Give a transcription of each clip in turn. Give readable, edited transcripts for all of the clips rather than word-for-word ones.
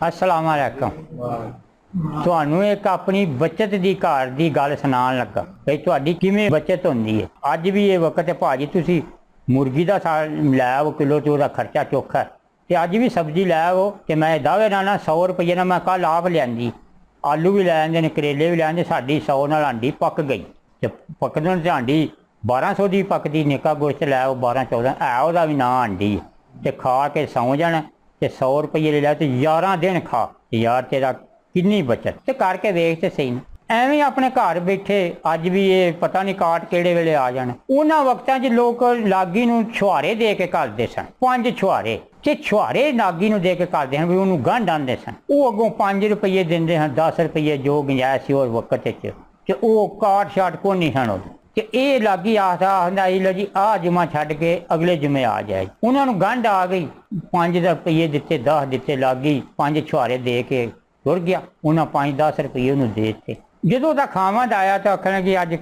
अस्सलाम वालेकुम। ਤੁਹਾਨੂੰ ਇੱਕ ਆਪਣੀ ਬੱਚਤ ਦੀ ਘਰ ਦੀ ਗੱਲ ਸੁਣਾਉਣ ਲੱਗਾ ਕਿ ਤੁਹਾਡੀ ਕਿਵੇਂ ਬੱਚਤ ਹੁੰਦੀ ਹੈ। ਅੱਜ ਵੀ ਇਹ ਵਕਤ ਹੈ ਭਾਜੀ, ਤੁਸੀਂ ਮੁਰਗੀ ਦਾ ਲੈ ਆਓ ਕਿਲੋ ਤੇ ਉਹਦਾ ਖਰਚਾ ਚੋਖਾ ਤੇ ਅੱਜ ਵੀ ਸਬਜ਼ੀ ਲੈ ਆਓ ਤੇ ਮੈਂ ਦਾਅਵੇ ਨਾਲ 100 ਰੁਪਏ ਨਾਲ ਮੈਂ ਕੱਲ ਆਪ ਲਿਆਂਦੀ। ਆਲੂ ਵੀ ਲੈ ਆਂਦੇ ਨੇ, ਕਰੇਲੇ ਵੀ ਲੈ ਆਂਦੇ। ਸਾਡੀ 100 ਨਾਲ ਹਾਂਡੀ ਪੱਕ ਗਈ ਤੇ ਪੱਕਣ ਤੇ ਹਾਂਡੀ 1200 ਦੀ ਪੱਕਦੀ। ਨਿੱਕਾ ਗੋਸ਼ਤ ਲੈ ਆਓ 12-14 ਹੈ, ਉਹਦਾ ਵੀ ਨਾਂ ਹਾਂਡੀ ਤੇ ਖਾ ਕੇ ਸੌਂ ਜਾਣਾ ਤੇ 100 ਰੁਪਏ ਲੈ ਲਿਆ ਤੇ 11 ਦਿਨ ਖਾ। ਯਾਰ ਤੇਰਾ ਕਿੰਨੀ ਬੱਚਤ ਤੇ ਕਰਕੇ ਵੇਖ ਤੇ ਸਹੀ ਨਾ। ਐਵੇਂ ਆਪਣੇ ਘਰ ਬੈਠੇ ਅੱਜ ਵੀ ਇਹ ਪਤਾ ਨਹੀਂ ਕਾਟ ਕਿਹੜੇ ਵੇਲੇ ਆ ਜਾਣ। ਉਹਨਾਂ ਵਕਤਾਂ 'ਚ ਲੋਕ ਲਾਗੀ ਨੂੰ ਛੁਹਾਰੇ ਦੇ ਕੇ ਘੱਲਦੇ ਸਨ, 5 ਛੁਹਾਰੇ ਤੇ ਛੁਹਾਰੇ ਨਾਗੀ ਨੂੰ ਦੇ ਕੇ ਘੱਲਦੇ ਹਨ ਵੀ ਉਹਨੂੰ ਗੰਢ ਆਉਂਦੇ ਸਨ। ਉਹ ਅੱਗੋਂ 5 ਰੁਪਏ ਦਿੰਦੇ ਹਨ, 10 ਰੁਪਏ ਜੋ ਗੁੰਜਾਇਸ਼ ਸੀ ਉਸ ਵਕਤ 'ਚ ਤੇ ਉਹ ਕਾਟ ਸ਼ਾਟ ਕੋ ਨਹੀਂ ਸਨ ਉਦੋਂ। ਤੇ ਇਹ ਲਾਗੀ ਆਖਦਾ ਲੋ ਜੀ ਆਹ ਜੁਮਾ ਛੱਡ ਕੇ ਅਗਲੇ ਜੁਮੇ ਆ ਜਾਏ। ਉਹਨਾਂ ਨੂੰ ਗੰਢ ਆ ਗਈ, 5 ਰੁਪਏ ਦਿੱਤੇ, 10 ਦਿੱਤੇ, ਲਾਗੀ 5 ਛੁਹਾਰੇ ਦੇ ਕੇ ਤੁਰ ਗਿਆ। ਉਹਨਾਂ 5-10 ਰੁਪਏ ਉਹਨੂੰ ਦੇ ਦਿੱਤੇ। ਜਦੋਂ ਦਾ ਖਾਵੰਦ ਆਇਆ ਤਾਂ ਆਖਣ ਕਿ ਅੱਜ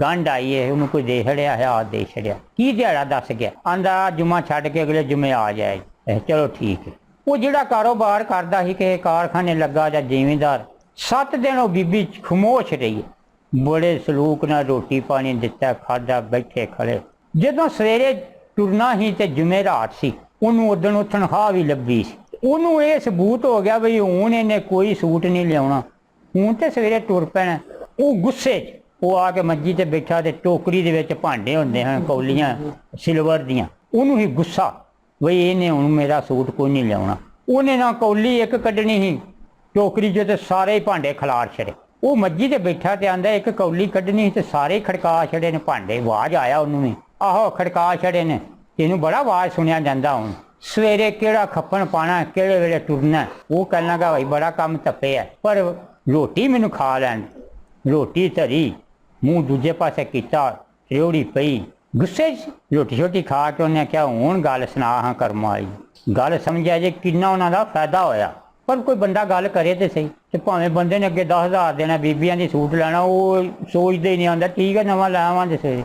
ਗੰਢ ਆਈ ਹੈ, ਉਹਨੂੰ ਕੋਈ ਦੇ ਛੜਿਆ ਹੈ, ਆ ਦੇ ਛੜਿਆ। ਕੀ ਦਿਹਾੜਾ ਦੱਸ ਗਿਆ? ਆਂਦਾ ਜੁਮਾ ਛੱਡ ਕੇ ਅਗਲੇ ਜੁਮੇ ਆ ਜਾਏ। ਚਲੋ ਠੀਕ ਹੈ। ਉਹ ਜਿਹੜਾ ਕਾਰੋਬਾਰ ਕਰਦਾ ਸੀ ਕਿ ਕਾਰਖਾਨੇ ਲੱਗਾ ਜਾਂ ਜ਼ਿਮੀਂਦਾਰ, 7 ਦਿਨ ਉਹ ਬੀਬੀ ਖਮੋਸ਼ ਰਹੀ। ਬੜੇ ਸਲੂਕ ਨਾਲ ਰੋਟੀ ਪਾਣੀ ਦਿੱਤਾ, ਖਾਧਾ, ਬੈਠੇ ਖੜੇ। ਜਦੋਂ ਸਵੇਰੇ ਟੁਰਨਾ ਸੀ ਤੇ ਜੁਮੇਰਾਤ ਸੀ, ਉਹਨੂੰ ਉਦਣ ਉਹ ਤਨਖਾਹ ਵੀ ਲੱਭੀ ਸੀ। ਉਹਨੂੰ ਇਹ ਸਬੂਤ ਹੋ ਗਿਆ ਬਈ ਹੁਣ ਇਹਨੇ ਕੋਈ ਸੂਟ ਨਹੀਂ ਲਿਆਉਣਾ, ਹੁਣ ਤੇ ਸਵੇਰੇ ਟੁਰ ਪੈਣਾ। ਉਹ ਗੁੱਸੇ 'ਚ ਉਹ ਆ ਕੇ ਮੰਜੀ ਤੇ ਬੈਠਾ ਤੇ ਟੋਕਰੀ ਦੇ ਵਿੱਚ ਭਾਂਡੇ ਹੁੰਦੇ ਹਨ, ਕੌਲੀਆਂ ਸਿਲਵਰ ਦੀਆਂ। ਉਹਨੂੰ ਹੀ ਗੁੱਸਾ ਬਈ ਇਹਨੇ ਹੁਣ ਮੇਰਾ ਸੂਟ ਕੋਈ ਨਹੀਂ ਲਿਆਉਣਾ। ਉਹਨੇ ਨਾ ਕੌਲੀ ਇੱਕ ਕੱਢਣੀ ਸੀ ਟੋਕਰੀ 'ਚ ਤੇ ਸਾਰੇ ਹੀ ਭਾਂਡੇ ਖਿਲਾਰ ਛੜੇ। ਉਹ ਮੱਜੀ ਤੇ ਬੈਠਾ ਤੇ ਆਂਦਾ ਇੱਕ ਕੌਲੀ ਕੱਢਣੀ ਤੇ ਸਾਰੇ ਖੜਕਾ ਛੜੇ ਨੇ ਭਾਂਡੇ। ਆਵਾਜ਼ ਆਇਆ ਉਹਨੂੰ ਵੀ, ਆਹੋ ਖੜਕਾ ਛੜੇ ਨੇ। ਤੈਨੂੰ ਬੜਾ ਆਵਾਜ਼ ਸੁਣਿਆ ਜਾਂਦਾ ਹੁਣ। ਸਵੇਰੇ ਕਿਹੜਾ ਖੱਪਣ ਪਾਣਾ, ਕਿਹੜੇ ਵੇਲੇ ਟੁਰਨਾ। ਉਹ ਕਹਿਣ ਲੱਗਾ ਭਾਈ ਬੜਾ ਕੰਮ ਤੱਪਿਆ, ਪਰ ਰੋਟੀ ਮੈਨੂੰ ਖਾ ਲੈਣ। ਰੋਟੀ ਧਰੀ, ਮੂੰਹ ਦੂਜੇ ਪਾਸੇ ਕੀਤਾ, ਰਿਉੜੀ ਪਈ। ਗੁੱਸੇ 'ਚ ਰੋਟੀ ਛੋਟੀ ਖਾ ਕੇ ਉਹਨੇ ਕਿਹਾ ਹੁਣ ਗੱਲ ਸੁਣਾ ਹਾਂ ਕਰਮ ਵਾਲੀ। ਗੱਲ ਸਮਝਿਆ ਜੇ ਕਿੰਨਾ ਉਹਨਾਂ ਦਾ ਫਾਇਦਾ ਹੋਇਆ। ਪਰ ਕੋਈ ਬੰਦਾ ਗੱਲ ਕਰੇ ਤੇ ਸਹੀ। ਤੇ ਭਾਵੇਂ ਬੰਦੇ ਨੇ ਅੱਗੇ 10,000 ਦੇਣਾ, ਬੀਬੀਆਂ ਦੀ ਸੂਟ ਲੈਣਾ, ਉਹ ਸੋਚਦੇ ਹੀ ਨਹੀਂ ਆਉਂਦਾ ਠੀਕ ਹੈ ਨਵਾਂ ਲੈ ਆਵਾਂਗੇ ਸਵੇਰੇ।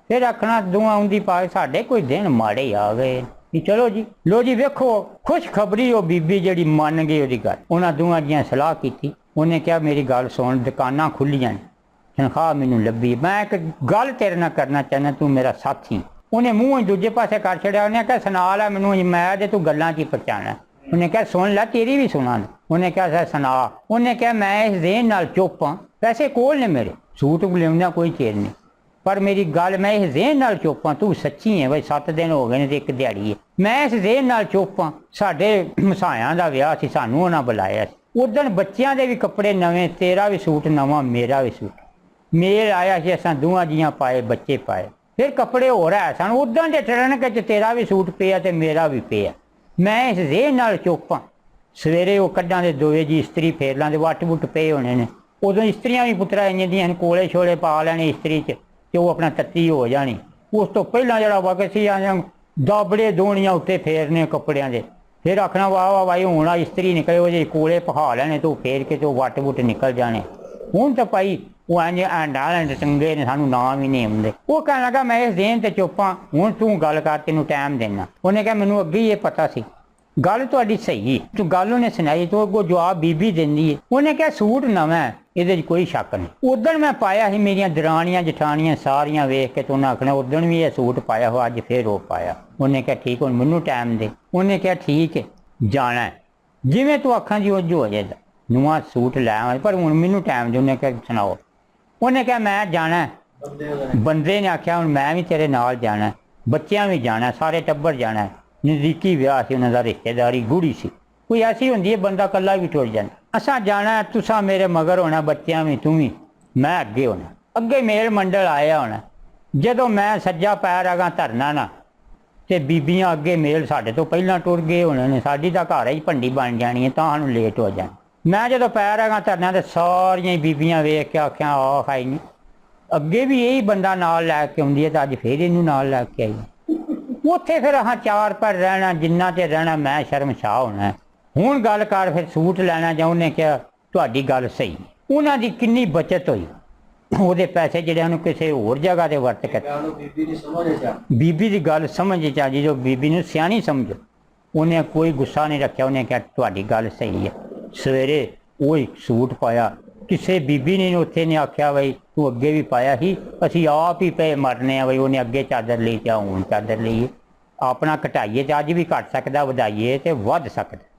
ਫਿਰ ਆਖਣਾ ਦੁਆ ਆਉਂਦੀ ਪਾ ਸਾਡੇ ਕੋਈ ਦਿਨ ਮਾੜੇ ਆ ਗਏ। ਚਲੋ ਜੀ, ਲੋ ਜੀ ਵੇਖੋ ਖੁਸ਼ਖਬਰੀ। ਉਹ ਬੀਬੀ ਜਿਹੜੀ ਮੰਨ ਗਈ ਉਹਦੀ ਗੱਲ। ਉਹਨਾਂ ਦੋਵਾਂ ਦੀਆਂ ਸਲਾਹ ਕੀਤੀ। ਉਹਨੇ ਕਿਹਾ ਮੇਰੀ ਗੱਲ ਸੁਣ, ਦੁਕਾਨਾਂ ਖੁੱਲੀਆਂ, ਤਨਖਾਹ ਮੈਨੂੰ ਲੱਭੀ, ਮੈਂ ਇੱਕ ਗੱਲ ਤੇਰੇ ਨਾਲ ਕਰਨਾ ਚਾਹੁੰਦਾ, ਤੂੰ ਮੇਰਾ ਸਾਥੀ। ਉਹਨੇ ਮੂੰਹ ਦੂਜੇ ਪਾਸੇ ਕਰ ਛੜਿਆ। ਉਹਨੇ ਕਿਹਾ ਸੁਣਾ ਲੈ ਮੈਨੂੰ, ਮੈਂ ਤੇ ਤੂੰ ਗੱਲਾਂ 'ਚ ਹੀ ਪਛਾਣਾ। ਉਹਨੇ ਕਿਹਾ ਸੁਣ ਲੈ ਤੇਰੀ ਵੀ ਸੁਣਾ। ਉਹਨੇ ਕਿਹਾ ਸੁਣਾ। ਉਹਨੇ ਕਿਹਾ ਮੈਂ ਇਸ ਦੇਣ ਨਾਲ ਚੁੱਪ ਹਾਂ, ਪੈਸੇ ਕੋਲ ਨੇ ਮੇਰੇ, ਸੂਟ ਲਿਆਉਂਦਾ ਕੋਈ ਚੀਜ਼ ਨਹੀਂ, ਪਰ ਮੇਰੀ ਗੱਲ ਮੈਂ ਇਸ ਜ਼ੇਨ ਨਾਲ ਚੁੱਪ ਹਾਂ। ਤੂੰ ਸੱਚੀ ਹੈ ਬਈ 7 ਦਿਨ ਹੋ ਗਏ ਨੇ ਤੇ ਇੱਕ ਦਿਹਾੜੀ ਹੈ। ਮੈਂ ਇਸ ਜ਼ੇਨ ਨਾਲ ਚੁੱਪ ਹਾਂ। ਸਾਡੇ ਮਸਾਇਆਂ ਦਾ ਵਿਆਹ ਸੀ, ਸਾਨੂੰ ਉਹਨਾਂ ਬੁਲਾਇਆ ਸੀ। ਉਦਣ ਬੱਚਿਆਂ ਦੇ ਵੀ ਕੱਪੜੇ ਨਵੇਂ, ਤੇਰਾ ਵੀ ਸੂਟ ਨਵਾਂ, ਮੇਰਾ ਵੀ ਸੂਟ। ਮੇਲ ਆਇਆ ਸੀ, ਅਸਾਂ ਦੋਵਾਂ ਜੀਆਂ ਪਾਏ, ਬੱਚੇ ਪਾਏ। ਫਿਰ ਕੱਪੜੇ ਹੋ ਰਿਹਾ ਸਨ। ਉਦੋਂ ਦੇ ਟਰਨਕ 'ਚ ਤੇਰਾ ਵੀ ਸੂਟ ਪਿਆ ਤੇ ਮੇਰਾ ਵੀ ਪਿਆ। ਮੈਂ ਇਸ ਜ਼ੇਨ ਨਾਲ ਚੁੱਪ ਹਾਂ। ਸਵੇਰੇ ਉਹ ਕੱਢਾਂ ਦੇ ਦੋਏ ਜੀ ਇਸਤਰੀ ਫੇਰ ਲਾਂਦੇ, ਵੱਟ ਵੁੱਟ ਪਏ ਹੋਣੇ ਨੇ। ਉਦੋਂ ਇਸਤਰੀਆਂ ਵੀ ਪੁੱਤਰਾ ਇੰਝ ਦੀਆਂ ਕੋਲੇ ਛੋਲੇ ਪਾ ਲੈਣੇ ਇਸਤਰੀ 'ਚ ਤੇ ਉਹ ਆਪਣਾ ਤੱਤੀ ਹੋ ਜਾਣੀ। ਉਸ ਤੋਂ ਪਹਿਲਾਂ ਜਿਹੜਾ ਵਕਤ ਸੀ ਦਾਬੜੇ ਦੋਣੀਆਂ ਉੱਤੇ ਫੇਰਨੇ ਕੱਪੜਿਆਂ ਦੇ। ਫਿਰ ਆਖਣਾ ਵਾਹ ਵਾਹ ਭਾਈ ਹੁਣ ਇਸਤਰੀ ਨਿਕਲੇ, ਉਹ ਜੇ ਕੋਲੇ ਪਹਾ ਲੈਣੇ ਤੋਂ ਫੇਰ ਕੇ ਤੇ ਉਹ ਵੱਟ ਵੁੱਟ ਨਿਕਲ ਜਾਣੇ। ਹੁਣ ਤਾਂ ਭਾਈ ਉਹ ਇੰਝ ਐਂਡ ਚੰਗੇ ਨੇ, ਸਾਨੂੰ ਨਾਂ ਵੀ ਨਹੀਂ ਆਉਂਦੇ। ਉਹ ਕਹਿਣ ਲੱਗਾ ਮੈਂ ਇਸ ਦੇਣ ਤੇ ਚੁੱਪਾਂ, ਹੁਣ ਤੂੰ ਗੱਲ ਕਰ, ਤੈਨੂੰ ਟਾਈਮ ਦੇਣਾ। ਉਹਨੇ ਕਿਹਾ ਮੈਨੂੰ ਅੱਗੇ ਹੀ ਇਹ ਪਤਾ ਸੀ, ਗੱਲ ਤੁਹਾਡੀ ਸਹੀ। ਤੂੰ ਗੱਲ ਉਹਨੇ ਸੁਣਾਈ ਤੋਂ ਅੱਗੋਂ ਜਵਾਬ ਬੀਬੀ ਦਿੰਦੀ ਹੈ। ਉਹਨੇ ਕਿਹਾ ਸੂਟ ਨਵਾਂ, ਇਹਦੇ 'ਚ ਕੋਈ ਸ਼ੱਕ ਨਹੀਂ। ਉਦਣ ਮੈਂ ਪਾਇਆ ਸੀ, ਮੇਰੀਆਂ ਦਰਾਣੀਆਂ ਜਠਾਣੀਆਂ ਸਾਰੀਆਂ ਵੇਖ ਕੇ ਤੇ ਉਹਨਾਂ ਆਖਣਾ ਉਦਣ ਵੀ ਇਹ ਸੂਟ ਪਾਇਆ ਹੋ, ਅੱਜ ਫੇਰ ਉਹ ਪਾਇਆ। ਉਹਨੇ ਕਿਹਾ ਠੀਕ, ਹੁਣ ਮੈਨੂੰ ਟਾਈਮ ਦੇ। ਉਹਨੇ ਕਿਹਾ ਠੀਕ ਹੈ, ਜਾਣਾ ਜਿਵੇਂ ਤੂੰ ਆਖਾਂ ਜੀ ਉਹ ਹੋ ਜਾਏਗਾ, ਨਵਾਂ ਸੂਟ ਲੈ ਆਵਾਂ, ਪਰ ਹੁਣ ਮੈਨੂੰ ਟਾਈਮ ਦੇ। ਉਹਨੇ ਕਿਹਾ ਸੁਣਾਓ। ਉਹਨੇ ਕਿਹਾ ਮੈਂ ਜਾਣਾ। ਬੰਦੇ ਨੇ ਆਖਿਆ ਹੁਣ ਮੈਂ ਵੀ ਤੇਰੇ ਨਾਲ ਜਾਣਾ, ਬੱਚਿਆਂ ਵੀ ਜਾਣਾ, ਸਾਰੇ ਟੱਬਰ ਜਾਣਾ। ਨਜ਼ਦੀਕੀ ਵਿਆਹ ਸੀ ਉਹਨਾਂ ਦਾ, ਰਿਸ਼ਤੇਦਾਰੀ ਗੂੜੀ ਸੀ। ਕੋਈ ਐਸੀ ਹੁੰਦੀ ਹੈ ਬੰਦਾ ਇਕੱਲਾ ਵੀ ਟੁਰ ਜਾਂਦਾ। ਅਸਾਂ ਜਾਣਾ, ਤੁਸਾਂ ਮੇਰੇ ਮਗਰ ਹੋਣਾ, ਬੱਚਿਆਂ ਵੀ, ਤੂੰ ਵੀ, ਮੈਂ ਅੱਗੇ ਹੋਣਾ। ਅੱਗੇ ਮੇਲ ਮੰਡਲ ਆਇਆ ਹੋਣਾ। ਜਦੋਂ ਮੈਂ ਸੱਜਾ ਪੈਰ ਅਗਾਂ ਧਰਨਾ ਨਾ ਤੇ ਬੀਬੀਆਂ ਅੱਗੇ ਮੇਲ ਸਾਡੇ ਤੋਂ ਪਹਿਲਾਂ ਟੁਰ ਗਏ ਹੋਣੇ ਨੇ। ਸਾਡੀ ਤਾਂ ਘਰ ਹੀ ਭੰਡੀ ਬਣ ਜਾਣੀ ਹੈ, ਤਾਂ ਸਾਨੂੰ ਲੇਟ ਹੋ ਜਾਣਾ। ਮੈਂ ਜਦੋਂ ਪੈਰ ਅਗਾਂ ਧਰਨਾ ਤੇ ਸਾਰੀਆਂ ਹੀ ਬੀਬੀਆਂ ਵੇਖ ਕੇ ਆਖਿਆ ਆਹ ਖਾਈ ਨਹੀਂ, ਅੱਗੇ ਵੀ ਇਹੀ ਬੰਦਾ ਨਾਲ ਲੈ ਕੇ ਆਉਂਦੀ ਹੈ ਤਾਂ ਅੱਜ ਫੇਰ ਇਹਨੂੰ ਨਾਲ ਲੈ ਕੇ ਆਈ। ਉੱਥੇ ਫਿਰ ਅਸਾਂ 4 ਪਰ ਰਹਿਣਾ, ਜਿੰਨਾ ਤੇ ਰਹਿਣਾ ਮੈਂ ਸ਼ਰਮਸ਼ਾਹ ਹੋਣਾ। ਹੁਣ ਗੱਲ ਕਰ ਫਿਰ ਸੂਟ ਲੈਣਾ ਜਾਂ। ਉਹਨੇ ਕਿਹਾ ਤੁਹਾਡੀ ਗੱਲ ਸਹੀ। ਉਹਨਾਂ ਦੀ ਕਿੰਨੀ ਬਚਤ ਹੋਈ। ਉਹਦੇ ਪੈਸੇ ਜਿਹੜੇ ਉਹਨੂੰ ਕਿਸੇ ਹੋਰ ਜਗ੍ਹਾ ਤੇ ਵਰਤ ਕੇ। ਬੀਬੀ ਦੀ ਗੱਲ ਸਮਝ ਚ ਆ ਜੀ, ਜੋ ਬੀਬੀ ਨੂੰ ਸਿਆਣੀ ਸਮਝੋ। ਉਹਨੇ ਕੋਈ ਗੁੱਸਾ ਨਹੀਂ ਰੱਖਿਆ। ਉਹਨੇ ਕਿਹਾ ਤੁਹਾਡੀ ਗੱਲ ਸਹੀ ਹੈ। ਸਵੇਰੇ ਉਹ ਹੀ ਸੂਟ ਪਾਇਆ। ਕਿਸੇ ਬੀਬੀ ਨੇ ਉੱਥੇ ਨੇ ਆਖਿਆ ਬਈ ਤੂੰ ਅੱਗੇ ਵੀ ਪਾਇਆ ਸੀ, ਅਸੀਂ ਆਪ ਹੀ ਪਏ ਮਰਨੇ ਆ ਬਈ ਉਹਨੇ ਅੱਗੇ ਚਾਦਰ ਲਈ ਤੇ ਹੁਣ ਚਾਦਰ ਲਈਏ। ਆਪਣਾ ਘਟਾਈਏ ਤੇ ਅੱਜ ਵੀ ਘਟ ਸਕਦਾ, ਵਧਾਈਏ ਤੇ ਵੱਧ ਸਕਦਾ।